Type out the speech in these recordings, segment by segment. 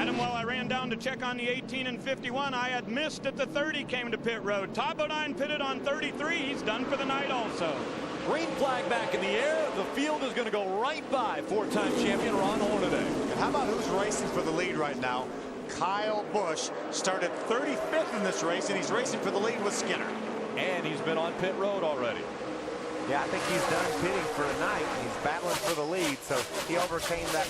Adam, while I ran down to check on the 18 and 51, I had missed that the 30 came to pit road. Todd Bodine pitted on 33. He's done for the night also. Green flag back in the air. The field is going to go right by four-time champion Ron Hornaday. And how about who's racing for the lead right now? Kyle Busch started 35th in this race, and he's racing for the lead with Skinner. And he's been on pit road already. Yeah, I think he's done pitting for tonight. He's battling for the lead, so he overcame that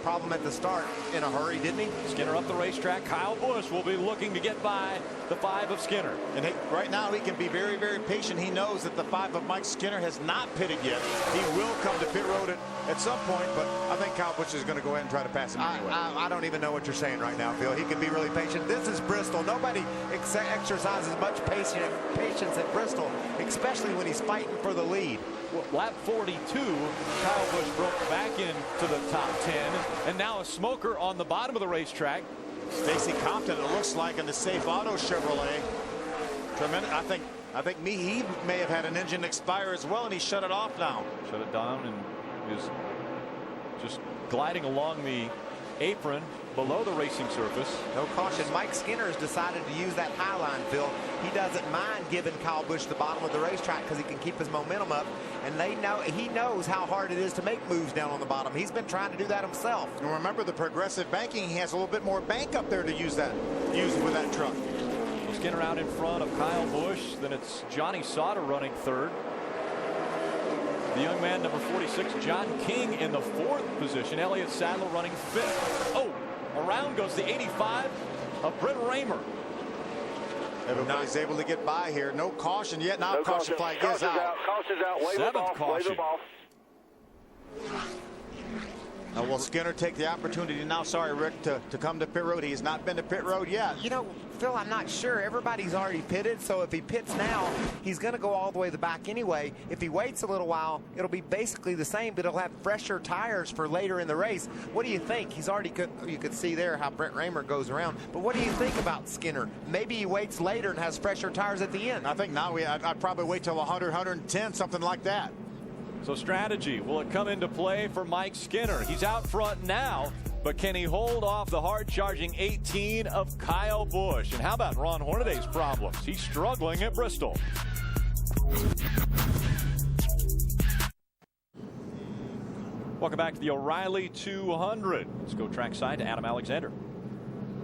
problem at the start in a hurry, didn't he? Skinner up the racetrack. Kyle Busch will be looking to get by the 5 of Skinner. And right now he can be very, very patient. He knows that the 5 of Mike Skinner has not pitted yet. He will come to pit road at some point, but I think Kyle Busch is going to go ahead and try to pass him anyway. I don't even know what you're saying right now, Phil. He can be really patient. This is Bristol. Nobody exercises much patience at Bristol, especially when he's fighting for the lead. Well, lap 42, Kyle Busch broke back into the top 10, and now a smoker on the bottom of the racetrack. Stacy Compton, it looks like, in the Safe Auto Chevrolet. Tremendous. I think he may have had an engine expire as well, and he shut it off now. Shut it down and is just gliding along the apron below the racing surface. No caution. Mike Skinner has decided to use that high line, Phil. He doesn't mind giving Kyle Busch the bottom of the racetrack because he can keep his momentum up, and he knows how hard it is to make moves down on the bottom. He's been trying to do that himself. And remember the progressive banking, he has a little bit more bank up there to use with that truck. Skinner out in front of Kyle Busch. Then it's Johnny Sauter running third. The young man, number 46, John King, in the 4th position. Elliott Sadler running 5th. Oh, around goes the 85 of Brett Raymer. Everybody's able to get by here. No caution yet. Now caution flag is out. Caution's out. Wave them off. Caution. Wave them off. Now will Skinner take the opportunity now, sorry Rick, to come to pit road? He has not been to pit road yet. You know, Phil, I'm not sure. Everybody's already pitted, so if he pits now, he's going to go all the way to the back anyway. If he waits a little while, it'll be basically the same, but he'll have fresher tires for later in the race. What do you think? He's already you could see there how Brett Raymer goes around. But what do you think about Skinner? Maybe he waits later and has fresher tires at the end. I think now I'd probably wait till 100, 110, something like that. So strategy, will it come into play for Mike Skinner? He's out front now, but can he hold off the hard-charging 18 of Kyle Busch? And how about Ron Hornaday's problems? He's struggling at Bristol. Welcome back to the O'Reilly 200. Let's go trackside to Adam Alexander.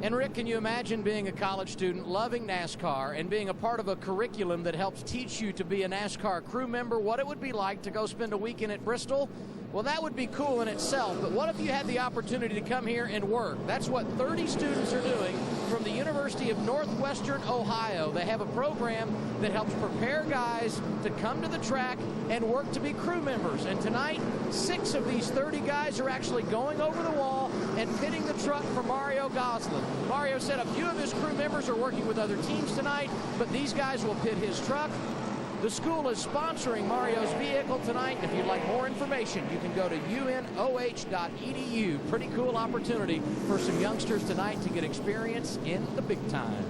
And Rick, can you imagine being a college student, loving NASCAR, and being a part of a curriculum that helps teach you to be a NASCAR crew member, what it would be like to go spend a weekend at Bristol? Well, that would be cool in itself, but what if you had the opportunity to come here and work? That's what 30 students are doing from the University of Northwestern Ohio. They have a program that helps prepare guys to come to the track and work to be crew members. And tonight, 6 of these 30 guys are actually going over the wall and pitting the truck for Mario Goslin. Mario said a few of his crew members are working with other teams tonight, but these guys will pit his truck. The school is sponsoring Mario's vehicle tonight. If you'd like more information, you can go to unoh.edu. Pretty cool opportunity for some youngsters tonight to get experience in the big time.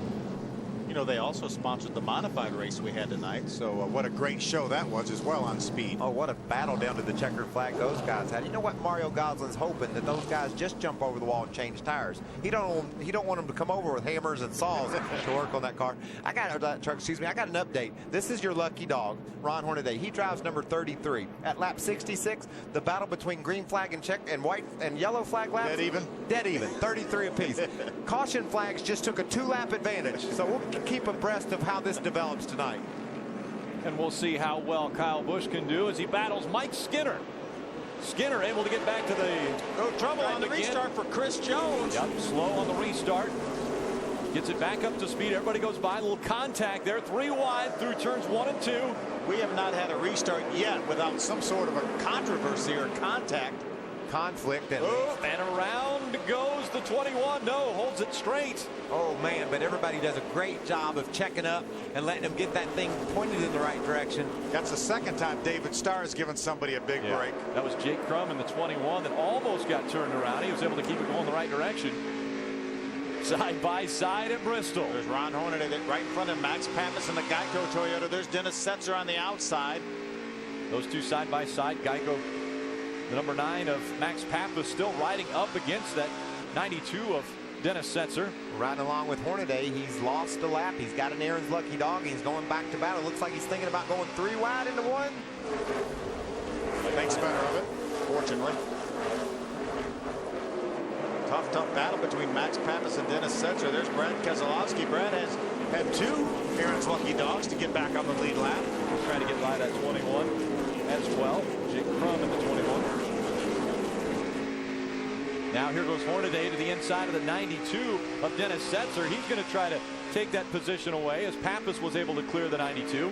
You know, they also sponsored the modified race we had tonight, so what a great show that was as well on speed. Oh, what a battle down to the checkered flag those guys had. You know what? Mario Goslin's hoping that those guys just jump over the wall and change tires. He don't want them to come over with hammers and saws to work on that car. I got an update. This is your lucky dog, Ron Hornaday. He drives number 33 at lap 66. The battle between green flag and white and yellow flag laps. Dead even. 33 apiece. Caution flags just took a 2-lap advantage. So we'll keep abreast of how this develops tonight. And we'll see how well Kyle Busch can do as he battles Mike Skinner. Skinner able to get back to the trouble on the restart for Chris Jones. Yep, slow on the restart. Gets it back up to speed. Everybody goes by. A little contact there. 3 wide through turns 1 and 2. We have not had a restart yet without some sort of a controversy or conflict. And around goes the 21. No, holds it straight. Oh, man, but everybody does a great job of checking up and letting them get that thing pointed in the right direction. That's the second time David Starr has given somebody a big break. That was Jake Crum in the 21 that almost got turned around. He was able to keep it going the right direction. Side by side at Bristol. There's Ron Hornaday right in front of Max Pappas in the Geico Toyota. There's Dennis Setzer on the outside. Those two side by side. Geico, the number 9 of Max Pappas, still riding up against that 92 of Dennis Setzer. Riding along with Hornaday, he's lost a lap. He's got an Aaron's lucky dog. He's going back to battle. Looks like he's thinking about going 3 wide into 1. Makes better of it, fortunately. Tough battle between Max Pappas and Dennis Setzer. There's Brad Keselowski. Brad has had 2 Aaron's lucky dogs to get back on the lead lap. He's trying to get by that 21 as well. Jake Crum in the 21. Now here goes Hornaday to the inside of the 92 of Dennis Setzer. He's going to try to take that position away as Pappas was able to clear the 92.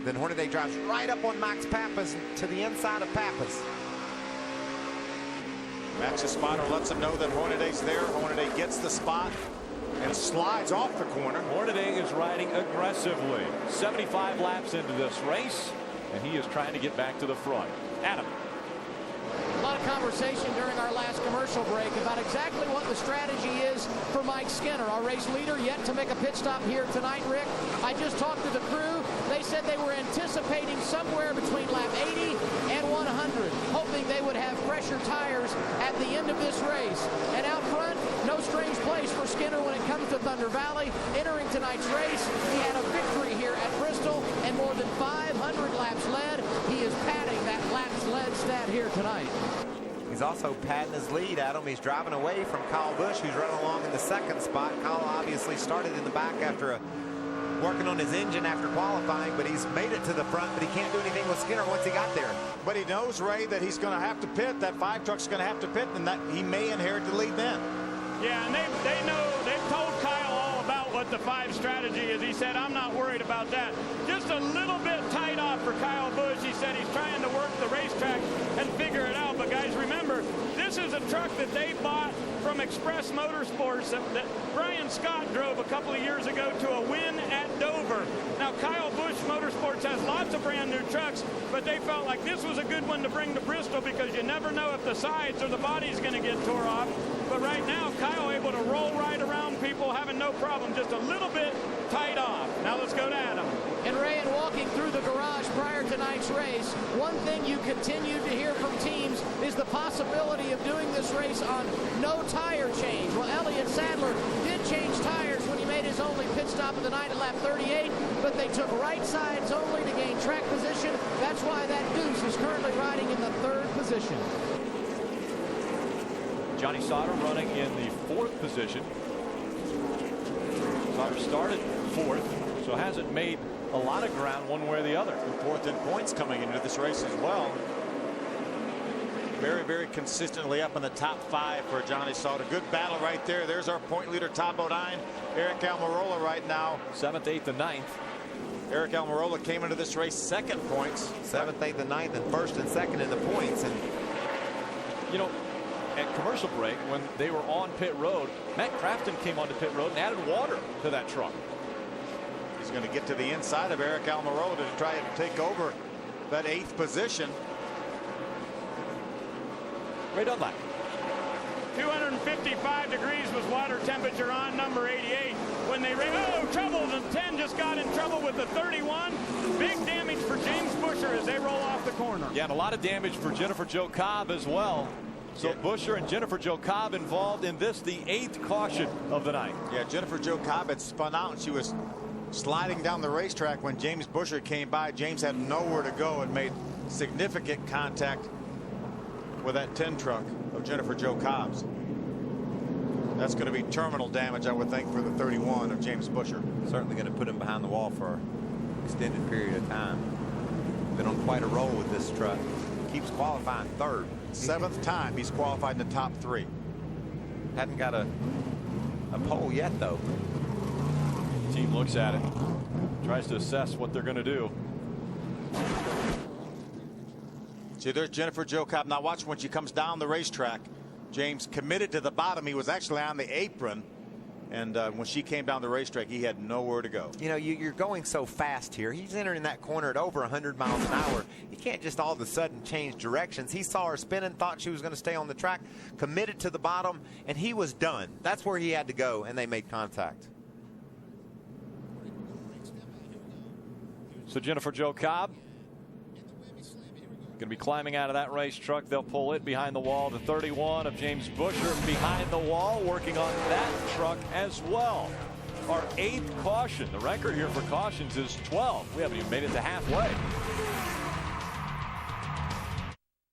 Then Hornaday drives right up on Max Pappas to the inside of Pappas. Max's spotter lets him know that Hornaday's there. Hornaday gets the spot and slides off the corner. Hornaday is riding aggressively. 75 laps into this race, and he is trying to get back to the front. Adam. A lot of conversation during our last commercial break about exactly what the strategy is for Mike Skinner, our race leader, yet to make a pit stop here tonight, Rick. I just talked to the crew. They said they were anticipating somewhere between lap 80 and 100, hoping they would have fresher tires at the end of this race. And out front, no strange place for Skinner when it comes to Thunder Valley. Entering tonight's race, he had a victory here at Bristol and more than 500 laps led. He is padding that laps led stat here tonight. He's also padding his lead, Adam. He's driving away from Kyle Busch, who's running along in the 2nd spot. Kyle obviously started in the back after working on his engine after qualifying, but he's made it to the front, but he can't do anything with Skinner once he got there. But he knows, Ray, that he's going to have to pit. That 5 truck's going to have to pit, and that he may inherit the lead then. Yeah, and they know, they've told Kyle all about what the 5 strategy is. He said, I'm not worried about that. Just a little bit tight off for Kyle Busch. He said he's trying to work the racetrack and figure it out. But guys, remember, this is a truck that they bought from Express Motorsports that Brian Scott drove a couple of years ago to a win at Dover. Now, Kyle Busch Motorsports has lots of brand new trucks, but they felt like this was a good one to bring to Bristol because you never know if the sides or the body's going to get tore off. But right now, Kyle able to roll right around people, having no problem, just a little bit tight off. Now let's go to Adam. And Ray, in walking through the garage prior to tonight's race, one thing you continue to hear from teams is the possibility of doing this race on no tire change. Well, Elliott Sadler did change tires when he made his only pit stop of the night at lap 38, but they took right sides only to gain track position. That's why that Deuce is currently riding in the 3rd position. Johnny Sauter running in the 4th position. Sauter started 4th, so hasn't made a lot of ground one way or the other. And 4th in points coming into this race as well. Very, very consistently up in the top 5 for Johnny Sauter. Good battle right there. There's our point leader, Todd Bodine. Eric Almirola right now. 7th, 8th, and 9th. Eric Almirola came into this race 2nd points. 7th, 8th, and 9th, and 1st and 2nd in the points. And you know, at commercial break, when they were on pit road, Matt Crafton came onto pit road and added water to that truck. He's going to get to the inside of Eric Almirola to try and take over that 8th position. Ray Dunlap. 255 degrees was water temperature on number 88 when they ran. Oh, trouble. The 10 just got in trouble with the 31. Big damage for James Buescher as they roll off the corner. Yeah, and a lot of damage for Jennifer Jo Cobb as well. So yeah. Buescher and Jennifer Jo Cobb involved in this, the 8th caution of the night. Yeah, Jennifer Jo Cobb had spun out and she was sliding down the racetrack when James Buescher came by. James had nowhere to go and made significant contact with that 10 truck of Jennifer Jo Cobb's. That's going to be terminal damage, I would think, for the 31 of James Buescher. Certainly going to put him behind the wall for an extended period of time. Been on quite a roll with this truck. Keeps qualifying 3rd. 7th time he's qualified in the top 3. Hadn't got a pole yet, though. The team looks at it, tries to assess what they're going to do. See, there's Jennifer Jo Cobb. Now watch when she comes down the racetrack. James committed to the bottom. He was actually on the apron. And when she came down the racetrack, he had nowhere to go. You know, you're going so fast here. He's entering that corner at over 100 miles an hour. You can't just all of a sudden change directions. He saw her spinning, thought she was going to stay on the track, committed to the bottom, and he was done. That's where he had to go, and they made contact. So Jennifer Jo Cobb Going to be climbing out of that race truck. They'll pull it behind the wall. The 31 of James Busher behind the wall, working on that truck as well. Our 8th caution. The record here for cautions is 12. We haven't even made it to halfway.